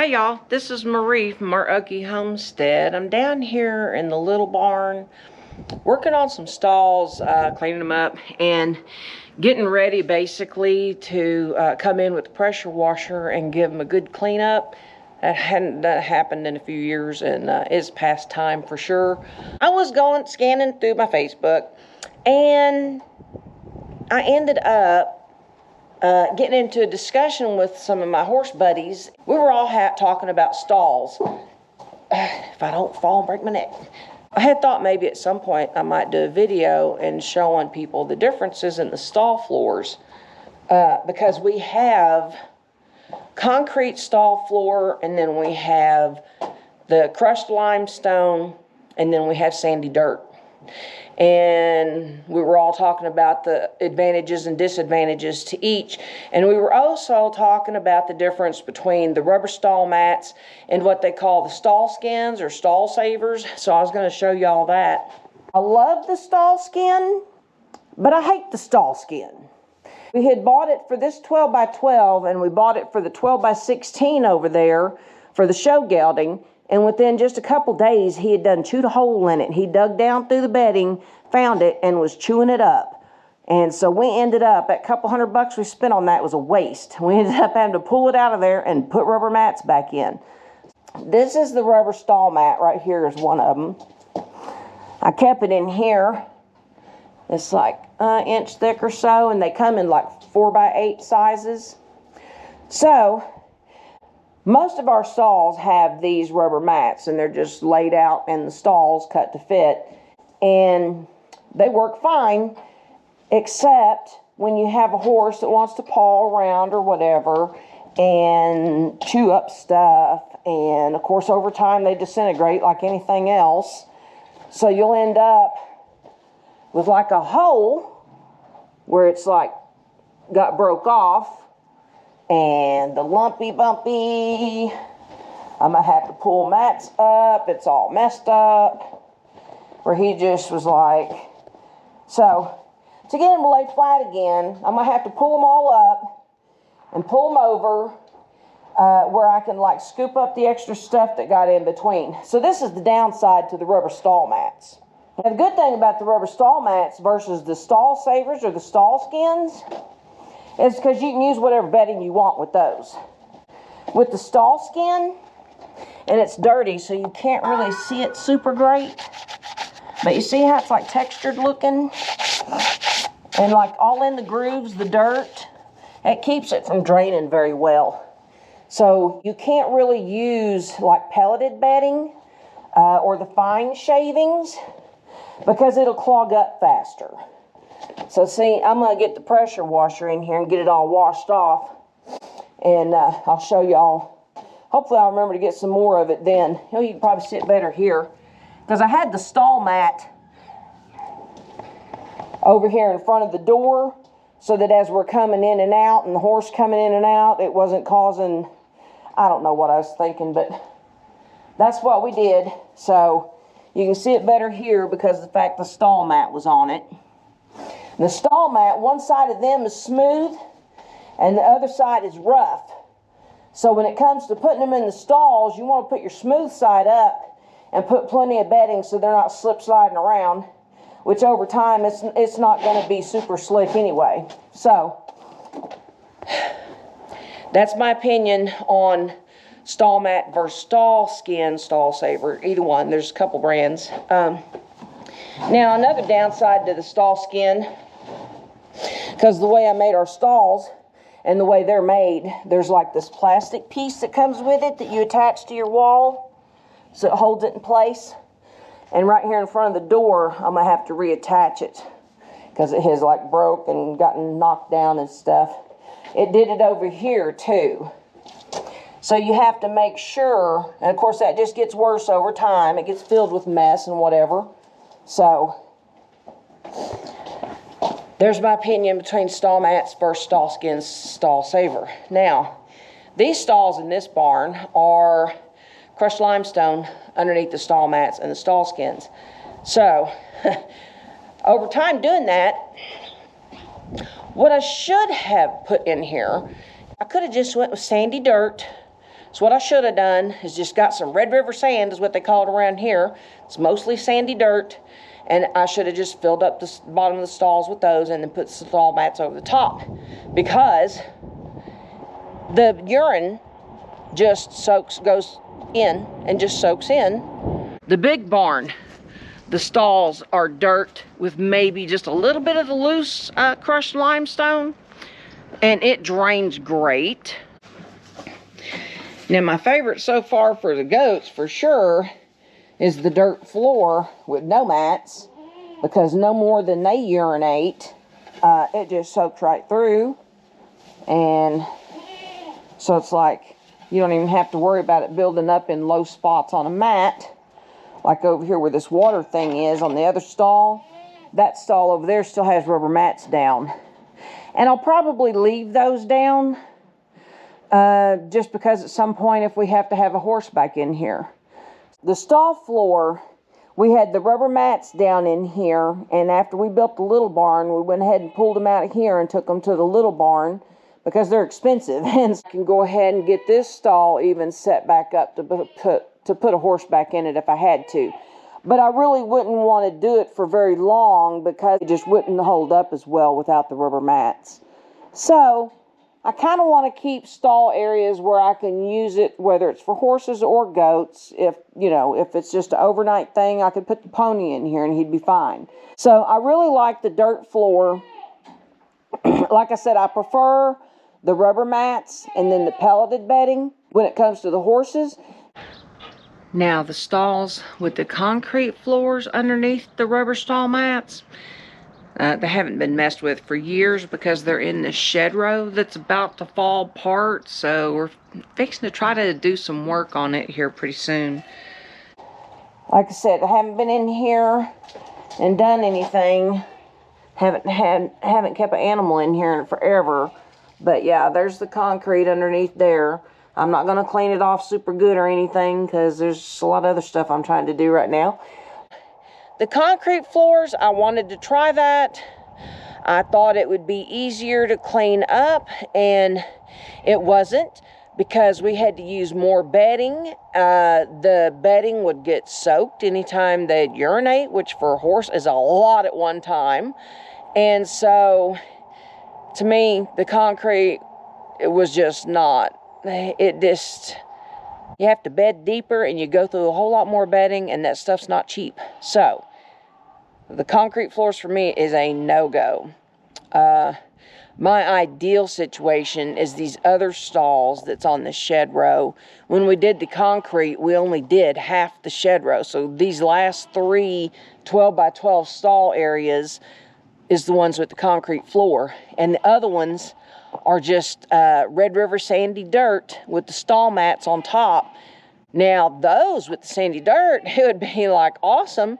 Hi y'all, this is Marie from our Okie homestead. I'm down here in the little barn working on some stalls, cleaning them up and getting ready basically to come in with the pressure washer and give them a good cleanup. That hadn't happened in a few years, and it's past time for sure. I was scanning through my Facebook, and I ended up getting into a discussion with some of my horse buddies. We were all talking about stalls. If I don't fall and break my neck. I had thought maybe at some point I might do a video and showing people the differences in the stall floors, because we have concrete stall floor, and then we have the crushed limestone, and then we have sandy dirt. And we were all talking about the advantages and disadvantages to each. And we were also talking about the difference between the rubber stall mats and what they call the stall skins or stall savers. So I was going to show you all that. I love the stall skin, but I hate the stall skin. We had bought it for this 12 by 12, and we bought it for the 12 by 16 over there for the show gelding. And within just a couple days, he had done chewed a hole in it. He dug down through the bedding, found it, and was chewing it up. And so we ended up, at a couple $100 we spent on that was a waste. We ended up having to pull it out of there and put rubber mats back in. This is the rubber stall mat right here is one of them. I kept it in here. It's like an inch thick or so, and they come in like 4 by 8 sizes. So most of our stalls have these rubber mats, and they're just laid out in the stalls cut to fit, and they work fine, except when you have a horse that wants to paw around or whatever and chew up stuff, and of course over time they disintegrate like anything else, so you'll end up with like a hole where it's like got broke off. And the lumpy bumpy, I'm gonna have to pull mats up. It's all messed up. Where he just was like, so to get him to lay flat again, I'm gonna have to pull them all up and pull them over where I can like scoop up the extra stuff that got in between. So this is the downside to the rubber stall mats. Now, the good thing about the rubber stall mats versus the stall savers or the stall skins is because you can use whatever bedding you want with those. With the stall skin, and it's dirty, so you can't really see it super great. But you see how it's like textured looking? And like all in the grooves, the dirt, it keeps it from draining very well. So you can't really use like pelleted bedding or the fine shavings because it'll clog up faster. So see, I'm going to get the pressure washer in here and get it all washed off. And I'll show y'all. Hopefully I'll remember to get some more of it then. You know, you can probably sit better here. Because I had the stall mat over here in front of the door, so that as we're coming in and out, and the horse coming in and out, it wasn't causing, I don't know what I was thinking, but that's what we did. So you can see it better here because of the fact the stall mat was on it. The stall mat, one side of them is smooth and the other side is rough. So when it comes to putting them in the stalls, you want to put your smooth side up and put plenty of bedding so they're not slip sliding around, which over time it's not going to be super slick anyway. So that's my opinion on stall mat versus stall skin, stall saver, either one. There's a couple brands. Now, another downside to the stall skin, because the way I made our stalls and the way they're made, there's like this plastic piece that comes with it that you attach to your wall so it holds it in place. And right here in front of the door, I'm going to have to reattach it because it has like broke and gotten knocked down and stuff. It did it over here too. So you have to make sure, and of course that just gets worse over time. It gets filled with mess and whatever. So there's my opinion between stall mats versus stall skins, stall saver. Now, these stalls in this barn are crushed limestone underneath the stall mats and the stall skins. So over time doing that, what I should have put in here, I could have just went with sandy dirt, So what I should have done is just got some Red River sand, is what they call it around here. It's mostly sandy dirt. And I should have just filled up the bottom of the stalls with those and then put stall mats over the top. Because the urine just goes in and just soaks in. The big barn, the stalls are dirt with maybe just a little bit of the loose crushed limestone. And it drains great. Now my favorite so far for the goats, for sure, is the dirt floor with no mats, because no more than they urinate, it just soaks right through. And so it's like you don't even have to worry about it building up in low spots on a mat, like over here where this water thing is on the other stall. That stall over there still has rubber mats down, and I'll probably leave those down just because at some point if we have to have a horse back in here. The stall floor, we had the rubber mats down in here, and after we built the little barn, we went ahead and pulled them out of here and took them to the little barn because they're expensive. And I can go ahead and get this stall even set back up to put a horse back in it if I had to. But I really wouldn't want to do it for very long because it just wouldn't hold up as well without the rubber mats. So I kind of want to keep stall areas where I can use it, whether it's for horses or goats. If it's just an overnight thing, I could put the pony in here and he'd be fine. So I really like the dirt floor. Like I said, I prefer the rubber mats and then the pelleted bedding when it comes to the horses. Now the stalls with the concrete floors underneath the rubber stall mats, they haven't been messed with for years because they're in this shed row that's about to fall apart. So we're fixing to try to do some work on it here pretty soon. Like I said, I haven't been in here and done anything. Haven't kept an animal in here in forever. But yeah, there's the concrete underneath there. I'm not going to clean it off super good or anything because there's a lot of other stuff I'm trying to do right now. The concrete floors, I wanted to try that. I thought it would be easier to clean up, and it wasn't because we had to use more bedding. The bedding would get soaked anytime they'd urinate, which for a horse is a lot at one time. And so, to me, the concrete, it was just not. You have to bed deeper and you go through a whole lot more bedding, and that stuff's not cheap. So the concrete floors for me is a no-go. My ideal situation is these other stalls that's on the shed row. When we did the concrete, we only did half the shed row. So these last 3 12 by 12 stall areas is the ones with the concrete floor. And the other ones are just Red River sandy dirt with the stall mats on top. Now those with the sandy dirt, it would be like awesome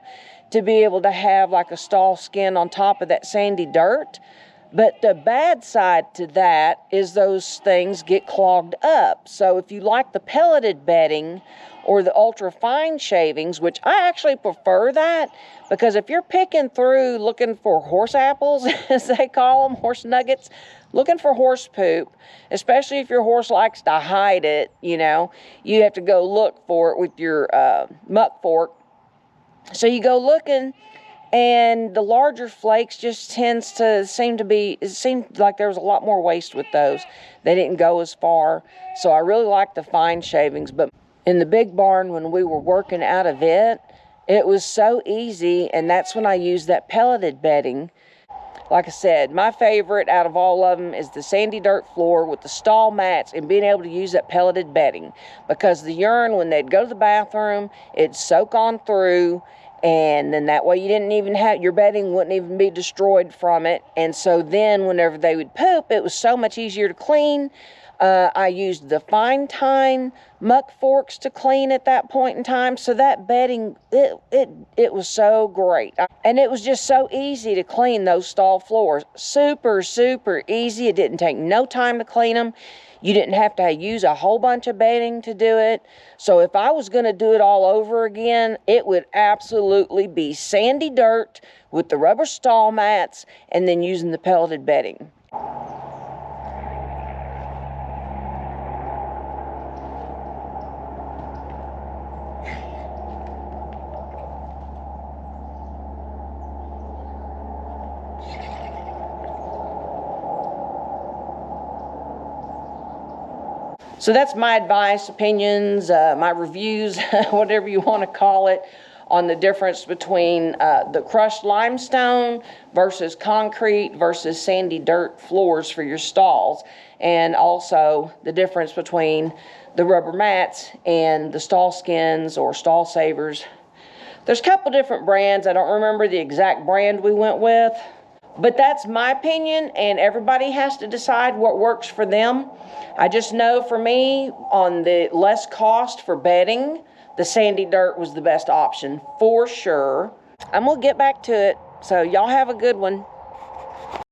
to be able to have like a stall skin on top of that sandy dirt. But the bad side to that is those things get clogged up. So if you like the pelleted bedding or the ultra fine shavings, which I actually prefer that, because if you're picking through looking for horse apples, as they call them, horse nuggets, looking for horse poop, especially if your horse likes to hide it, you have to go look for it with your muck fork. So you go looking, and the larger flakes just tends to it seemed like there was a lot more waste with those. They didn't go as far. So I really like the fine shavings. But in the big barn, when we were working out of it, it was so easy, and that's when I used that pelleted bedding. Like I said, my favorite out of all of them is the sandy dirt floor with the stall mats and being able to use that pelleted bedding. Because the urine, when they'd go to the bathroom, it'd soak on through, and then that way you didn't even have, your bedding wouldn't even be destroyed from it. And so then whenever they would poop, it was so much easier to clean. I used the fine tine muck forks to clean at that point in time. So that bedding, it was so great. And it was just so easy to clean those stall floors. Super, super easy. It didn't take no time to clean them. You didn't have to use a whole bunch of bedding to do it. So if I was going to do it all over again, it would absolutely be sandy dirt with the rubber stall mats and then using the pelleted bedding. So that's my advice, opinions, my reviews, whatever you want to call it, on the difference between the crushed limestone versus concrete versus sandy dirt floors for your stalls, and also the difference between the rubber mats and the stall skins or stall savers. There's a couple different brands. I don't remember the exact brand we went with, but that's my opinion, and everybody has to decide what works for them. I just know for me, on the less cost for bedding, the sandy dirt was the best option for sure. I'm gonna get back to it, so y'all have a good one.